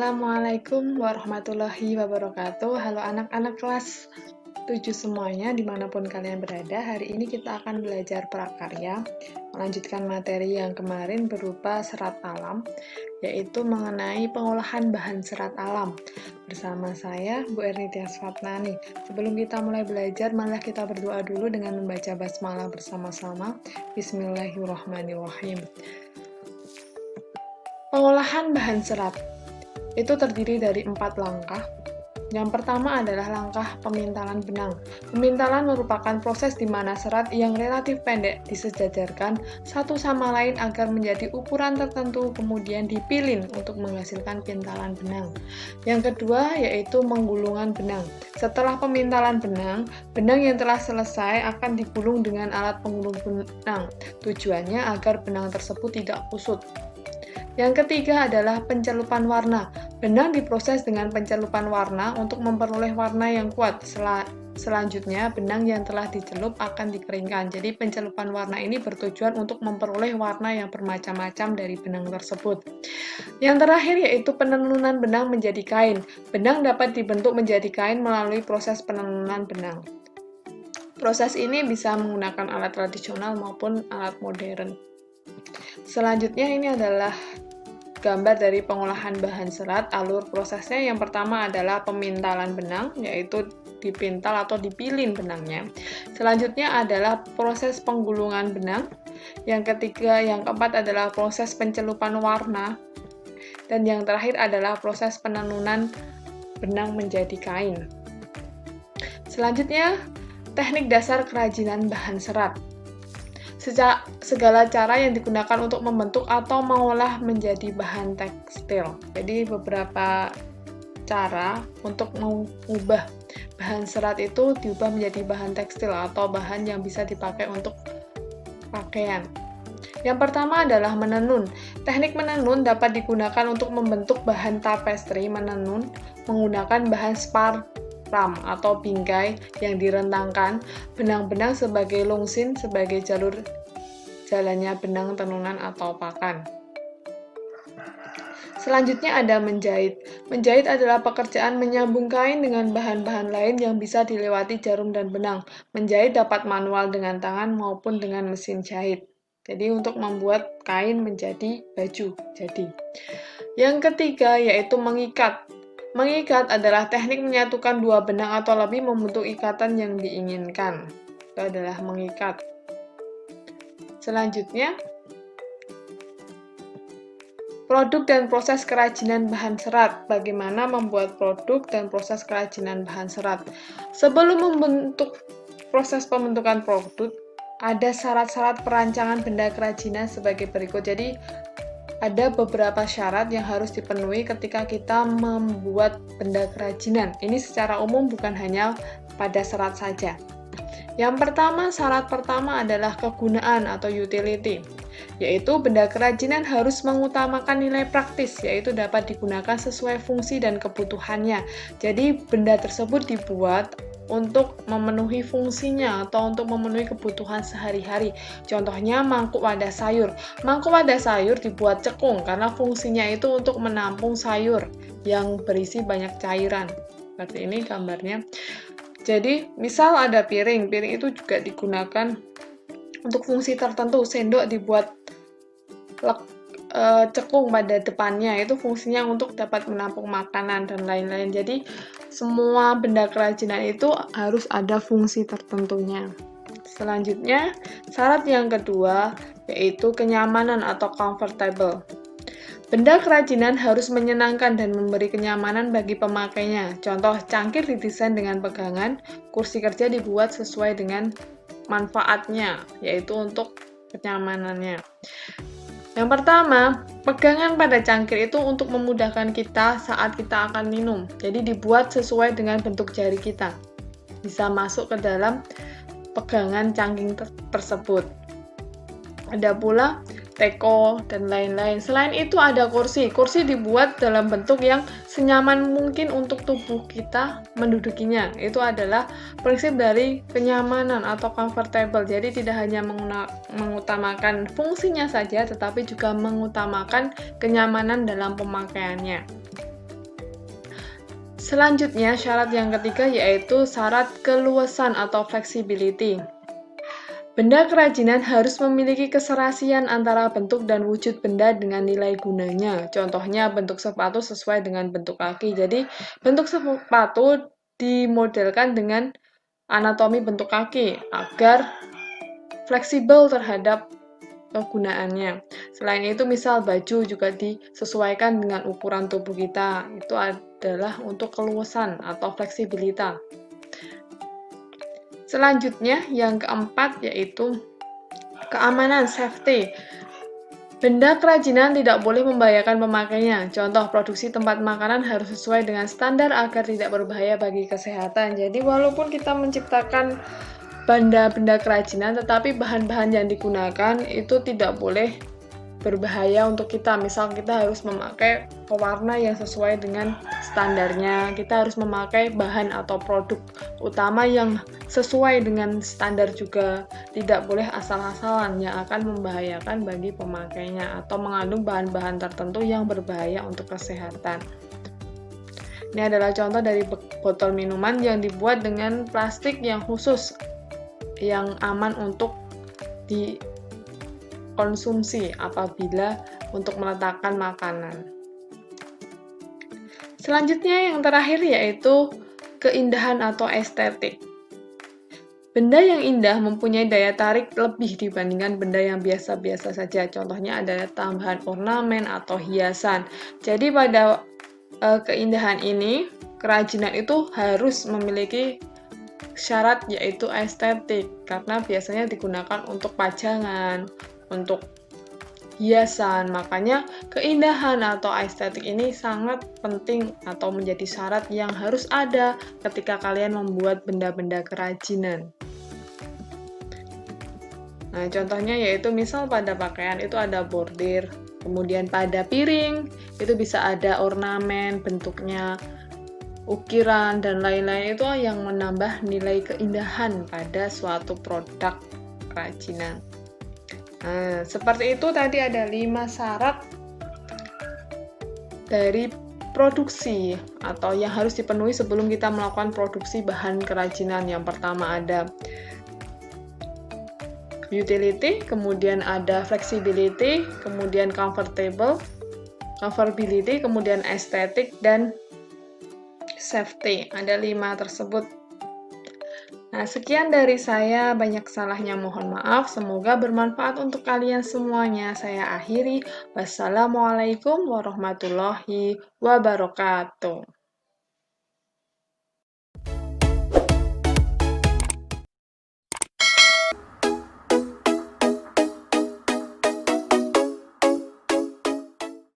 Assalamualaikum warahmatullahi wabarakatuh. Halo anak-anak kelas 7 semuanya, dimanapun kalian berada. Hari ini kita akan belajar prakarya, melanjutkan materi yang kemarin berupa serat alam, yaitu mengenai pengolahan bahan serat alam. Bersama saya, Bu Erni Tias Fatnani. Sebelum kita mulai belajar, malah kita berdoa dulu dengan membaca basmalah bersama-sama. Bismillahirrahmanirrahim. Pengolahan bahan serat itu terdiri dari 4 langkah. Yang pertama adalah langkah pemintalan benang. Pemintalan merupakan proses di mana serat yang relatif pendek disejajarkan satu sama lain agar menjadi ukuran tertentu, kemudian dipilin untuk menghasilkan pintalan benang. Yang kedua yaitu menggulungan benang. Setelah pemintalan benang, benang yang telah selesai akan digulung dengan alat penggulung benang. Tujuannya agar benang tersebut tidak kusut. Yang ketiga adalah pencelupan warna. Benang diproses dengan pencelupan warna untuk memperoleh warna yang kuat. Selanjutnya, benang yang telah dicelup akan dikeringkan. Jadi, pencelupan warna ini bertujuan untuk memperoleh warna yang bermacam-macam dari benang tersebut. Yang terakhir yaitu penenunan benang menjadi kain. Benang dapat dibentuk menjadi kain melalui proses penenunan benang. Proses ini bisa menggunakan alat tradisional maupun alat modern. Selanjutnya ini adalah gambar dari pengolahan bahan serat. Alur prosesnya yang pertama adalah pemintalan benang, yaitu dipintal atau dipilin benangnya. Selanjutnya adalah proses penggulungan benang. Yang ketiga, yang keempat adalah proses pencelupan warna. Dan yang terakhir adalah proses penenunan benang menjadi kain. Selanjutnya, teknik dasar kerajinan bahan serat. Segala cara yang digunakan untuk membentuk atau mengolah menjadi bahan tekstil. Jadi beberapa cara untuk mengubah bahan serat itu diubah menjadi bahan tekstil atau bahan yang bisa dipakai untuk pakaian. Yang pertama adalah menenun. Teknik menenun dapat digunakan untuk membentuk bahan tapestri menenun menggunakan bahan ram atau bingkai yang direntangkan, benang-benang sebagai lungsin sebagai jalur jalannya benang tenunan atau pakan. Selanjutnya ada menjahit. Menjahit adalah pekerjaan menyambung kain dengan bahan-bahan lain yang bisa dilewati jarum dan benang. Menjahit dapat manual dengan tangan maupun dengan mesin jahit. Jadi untuk membuat kain menjadi baju. Yang ketiga yaitu mengikat. Mengikat adalah teknik menyatukan dua benang atau lebih membentuk ikatan yang diinginkan. Itu adalah mengikat. Selanjutnya, produk dan proses kerajinan bahan serat. Bagaimana membuat produk dan proses kerajinan bahan serat. Sebelum membentuk proses pembentukan produk, ada syarat-syarat perancangan benda kerajinan sebagai berikut. Jadi, ada beberapa syarat yang harus dipenuhi ketika kita membuat benda kerajinan. Ini secara umum bukan hanya pada serat saja. Yang pertama, syarat pertama adalah kegunaan atau utility, yaitu benda kerajinan harus mengutamakan nilai praktis, yaitu dapat digunakan sesuai fungsi dan kebutuhannya. Jadi, benda tersebut dibuat untuk memenuhi fungsinya atau untuk memenuhi kebutuhan sehari-hari. Contohnya mangkuk wadah sayur. Mangkuk wadah sayur dibuat cekung karena fungsinya itu untuk menampung sayur yang berisi banyak cairan. Seperti ini gambarnya. Jadi, misal ada piring. Piring itu juga digunakan untuk fungsi tertentu. Sendok dibuat cekung pada depannya, itu fungsinya untuk dapat menampung makanan dan lain-lain. Jadi semua benda kerajinan itu harus ada fungsi tertentunya. Selanjutnya, syarat yang kedua yaitu kenyamanan atau comfortable. Benda kerajinan harus menyenangkan dan memberi kenyamanan bagi pemakainya. Contoh, cangkir didesain dengan pegangan, kursi kerja dibuat sesuai dengan manfaatnya, yaitu untuk kenyamanannya. Yang pertama, pegangan pada cangkir itu untuk memudahkan kita saat kita akan minum. Jadi dibuat sesuai dengan bentuk jari kita. Bisa masuk ke dalam pegangan cangkir tersebut. Ada pula teko dan lain-lain. Selain itu ada kursi. Kursi dibuat dalam bentuk yang senyaman mungkin untuk tubuh kita mendudukinya. Itu adalah prinsip dari kenyamanan atau comfortable. Jadi tidak hanya mengutamakan fungsinya saja, tetapi juga mengutamakan kenyamanan dalam pemakaiannya. Selanjutnya, syarat yang ketiga yaitu syarat keluasan atau flexibility. Benda kerajinan harus memiliki keserasian antara bentuk dan wujud benda dengan nilai gunanya. Contohnya, bentuk sepatu sesuai dengan bentuk kaki. Jadi, bentuk sepatu dimodelkan dengan anatomi bentuk kaki agar fleksibel terhadap kegunaannya. Selain itu, misal baju juga disesuaikan dengan ukuran tubuh kita. Itu adalah untuk keluasan atau fleksibilitas. Selanjutnya, yang keempat yaitu keamanan, safety. Benda kerajinan tidak boleh membahayakan pemakainya. Contoh, produksi tempat makanan harus sesuai dengan standar agar tidak berbahaya bagi kesehatan. Jadi, walaupun kita menciptakan benda-benda kerajinan, tetapi bahan-bahan yang digunakan itu tidak boleh berbahaya untuk kita. Misal kita harus memakai pewarna yang sesuai dengan standarnya, kita harus memakai bahan atau produk utama yang sesuai dengan standar juga. Tidak boleh asal-asalan yang akan membahayakan bagi pemakainya atau mengandung bahan-bahan tertentu yang berbahaya untuk kesehatan. Ini adalah contoh dari botol minuman yang dibuat dengan plastik yang khusus, yang aman untuk dikonsumsi apabila untuk meletakkan makanan. Selanjutnya yang terakhir yaitu keindahan atau estetik. Benda yang indah mempunyai daya tarik lebih dibandingkan benda yang biasa-biasa saja. Contohnya adalah tambahan ornamen atau hiasan. Jadi pada keindahan ini, kerajinan itu harus memiliki syarat yaitu estetik, karena biasanya digunakan untuk pajangan, untuk hiasan. Makanya keindahan atau estetik ini sangat penting atau menjadi syarat yang harus ada ketika kalian membuat benda-benda kerajinan. Nah, contohnya yaitu misal pada pakaian itu ada bordir, kemudian pada piring itu bisa ada ornamen, bentuknya, ukiran, dan lain-lain. Itu yang menambah nilai keindahan pada suatu produk kerajinan. Nah, seperti itu tadi ada 5 syarat dari produksi atau yang harus dipenuhi sebelum kita melakukan produksi bahan kerajinan. Yang pertama ada utility, kemudian ada flexibility, kemudian comfortability, kemudian aesthetic, dan safety. Ada 5 tersebut. Nah, sekian dari saya, banyak salahnya mohon maaf. Semoga bermanfaat untuk kalian semuanya. Saya akhiri. Wassalamualaikum warahmatullahi wabarakatuh.